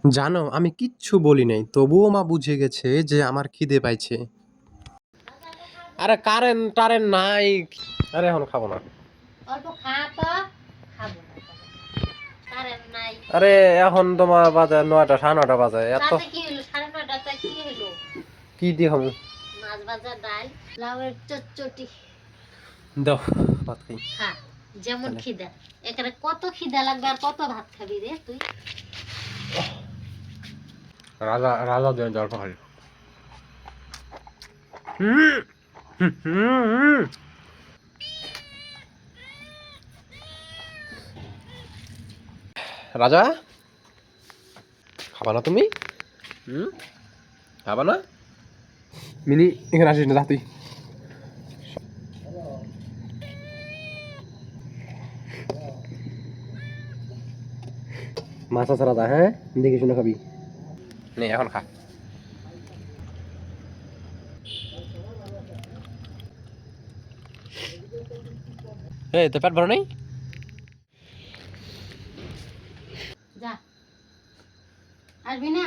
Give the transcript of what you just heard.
জানো আমি কিচ্ছু বলি নাই, তবুও মা বুঝে গেছে যে আমার খিদে পাইছে। আরে কারেন্ট টারেন্ট নাই। আরে এখন খাবো না। অল্প খা তো, খাবো না কারেন্ট নাই। আরে এখন তোমার বাজে 9টা, 9:30 বাজে এত। তাতে কি হলো? 9:30টাতে কি হলো? কি দিয়ে হবে? মাছ ভাজা, ডাল, লাউয়ের চচ্চড়ি। দাও ভাত খাই। খা, যেমন খিদা। এখানে কত খিদা লাগবে আর কত ভাত খাবি রে তুই? রাজা রাজা দিয়ে জল খাই। রাজা খাবা না তুমি? খাবা না? মিনি এখানে আসিস না, যা তুই। মাছ আছে রাজা, হ্যাঁ দেখে শুনে খাবি। নে এখন খা। এই তো পেট ভরে নাই? যা, আসবি না?